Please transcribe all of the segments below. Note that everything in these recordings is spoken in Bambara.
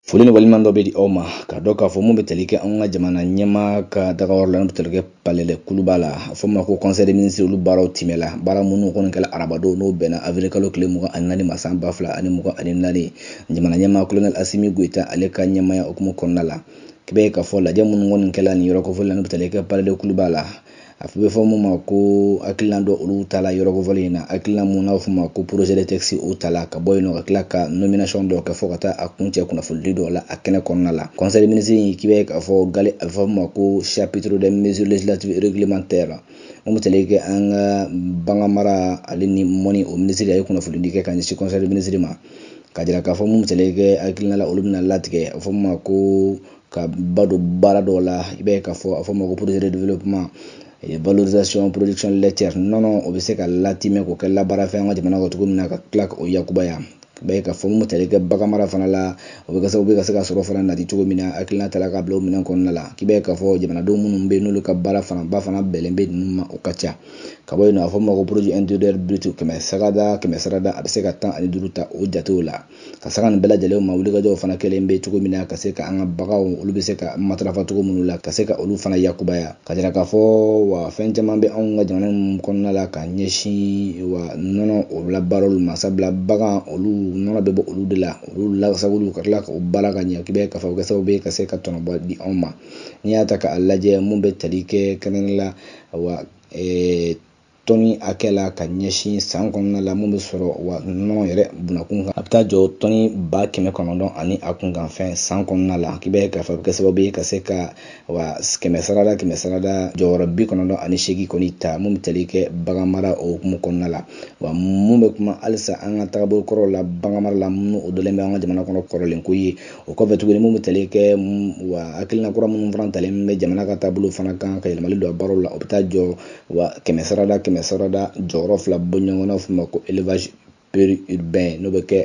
Foli ni waliman dɔ bɛ di aw ma ka dɔn k'a fɔ mun bɛ tali kɛ anw ka jamana ɲɛmaa ka dagayɔrɔ la n'o bɛ tali kɛ Palɛlɛ kuluba la a fɔ ma ko conseil des ministres olu baaraw timɛla baara minnu kɔni kɛla arabadenw n'o bɛnna avril kalo tile 24 ma san 2024 jamana ɲɛmaa colonel Asimi Goita ale ka ɲɛmaaya hukumu kɔnɔna la k'i b'a ye k'a fɔ lajɛ minnu kɔni kɛla nin yɔrɔ kofɔli la n'o bɛ tali kɛ Palɛlɛ kuluba la a bɛ fɔ mun ma ko hakilina dɔ olu tala yɔrɔ kofɔli in na hakilina mun n'a fɔ ma ko projet de texte o tala ka bɔ yen nɔ ka tila ka nomination dɔ kɛ fɔ ka taa a kuncɛ kunnafonidi dɔw la a kɛnɛ kɔnɔna la conseil des ministres in k'i b'a ye k'a fɔ gale a bɛ fɔ mun ma ko chapitre des mesures législatives et réglementaires mun bɛ tali kɛ an ka bagan mara ale ni mɔni o minisiri a ye kunnafonidi kɛ ka ɲɛsin conseil des ministres ma ka jira k'a fɔ mun bɛ tali kɛ hakilina la olu bɛna latigɛ a bɛ fɔ mun ma ko ka ba don baara dɔw la i b'a ye k'a fɔ a fɔ ma ko projet de développement valorisation production laitière nɔnɔ o bɛ se ka latimɛ k'o kɛ labaara fɛn an ka jamana kɔ cogo min na ka tila k'o yakubaya b'a ye k'a fɔ mun bɛ tali kɛ bagan mara fana la o bɛ ka se ka sɔrɔ fana nati cogo min na hakilina tala ka bila o minɛn kɔnɔna la k'i b'a ye k'a fɔ jamanadenw minnu bɛ yen n'olu ka baara fana bɛnlen bɛ ninnu ma o ka ca ka bɔ yen nɔ a fɔ ma ko produit intérieur brut kɛmɛ sarada a bɛ se ka 15 ta o jatew la ka saga nin bɛɛ lajɛlen ma wulikajɔw fana kɛlen bɛ cogo min na ka se ka an ka baganw olu bɛ se ka matarafa cogo minnu la ka se ka olu fana yakubaya ka jira k'a fɔ wa fɛn caman bɛ anw ka jamana ninnu kɔnɔna la ka ɲɛsin wa nɔnɔ o labaara olu ma sabula bagan olu nɔnɔ bɛ bɔ olu de la olu lasagolu ka tila k'o baara ka ɲɛ k'i b'a ye k'a fɔ o kɛ sababu ye ka se ka tɔnɔbɔ di anw ma n'i y'a ta k'a lajɛ mun bɛ tali kɛ kɛnɛ la wa tɔni hakɛ la ka ɲɛsin san kɔnɔna la mun bɛ sɔrɔ wa nɔnɔ yɛrɛ bunakun kan a bɛ taa jɔ tɔni 900 ani a kunkan fɛn san kɔnɔna la k'i b'a ye k'a fɔ a bɛ kɛ sababu ye ka se ka wa kɛmɛ sarada jɔyɔrɔ 98 kɔni ta mun bɛ tali kɛ bagan mara o hukumu kɔnɔna la wa mun bɛ kuma halisa an ka taabolo kɔrɔw la bagan mara la minnu o dɔlen bɛ an ka jamana kɔnɔ kɔrɔlen ko ye o kɔfɛ tuguni mun bɛ tali kɛ wa hakilina kura minnu fana talen bɛ jamana ka taabolo fana kan ka yɛlɛmali don a baaraw la o bɛ taa jɔ wa kɛmɛ sarada jɔyɔrɔ 2 bɔ ɲɔgɔn na fɔ ma ko élevage peri-urbain n'o bɛ kɛ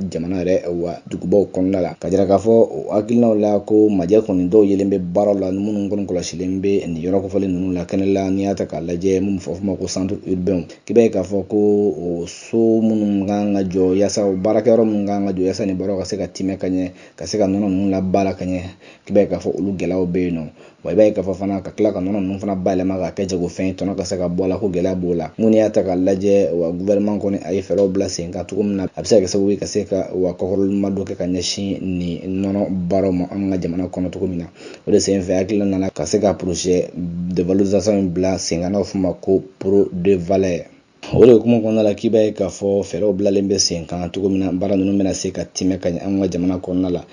jamana yɛrɛ dugubaw kɔnɔna la ka jira k'a fɔ o hakilinaw la ko majɛ kɔni dɔw yelen bɛ baaraw la minnu kɔni kɔlɔsilen bɛ nin yɔrɔ kofɔlen ninnu la kɛnɛ la n'i y'a ta k'a lajɛ mun bɛ fɔ ma ko centre urbain k'i b'a ye k'a fɔ ko o so minnu kan ka jɔ yaasa baarakɛyɔrɔ minnu kan ka jɔ yaasa nin baaraw ka se ka timɛ ka ɲɛ ka se ka nɔnɔ ninnu labaara ka ɲɛ k'i b'a ye k'a fɔ olu gɛlɛyaw bɛ yen nɔ wa i b'a ye k'a fɔ fana ka tila ka nɔnɔ ninnu fana bayɛlɛma ka kɛ jagofɛn tɔnɔ ka se ka bɔ a la ko gɛlɛya b'o la mun y'a ta k'a lajɛ wa gouvernement kɔni a ye fɛɛrɛw bila sen kan cogo min na a bɛ se ka kɛ sababu ye ka se ka wa kɔkɔrɔma dɔ kɛ ka ɲɛsin nin nɔnɔ baaraw ma an ka jamana kɔnɔ cogo min na o de senfɛ hakilina nana ka se ka projet de valorisation in bila sen kan n'o fɔ ma ko pro de valeur o de hukumu kɔnɔna la k'i b'a ye k'a fɔ fɛɛrɛw bilalen bɛ sen kan cogo min na baara ninnu bɛna se ka timɛ ka ɲɛ an ka jamana kɔnɔna la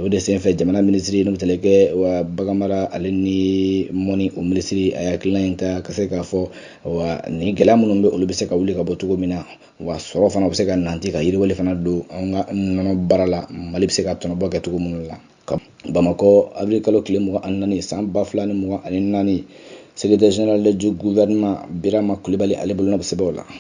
o de senfɛ jamana minisiri n'o bɛ tali kɛ wa bagan mara ale ni mɔni o minisiri a ye hakilina in ta ka se k'a fɔ wa nin gɛlɛya minnu bɛ olu bɛ se ka wuli ka bɔ cogo min na wa sɔrɔ fana bɛ se ka nanti ka yiriwali fana don an ka nɔnɔ baara la Mali bɛ se ka tɔnɔbɔ kɛ cogo minnu la Bamakɔ avril kalo tile 24 san 2024 secrétaire général du gouvernement Birama Kulibali ale bolo bɛ sɛbɛnw la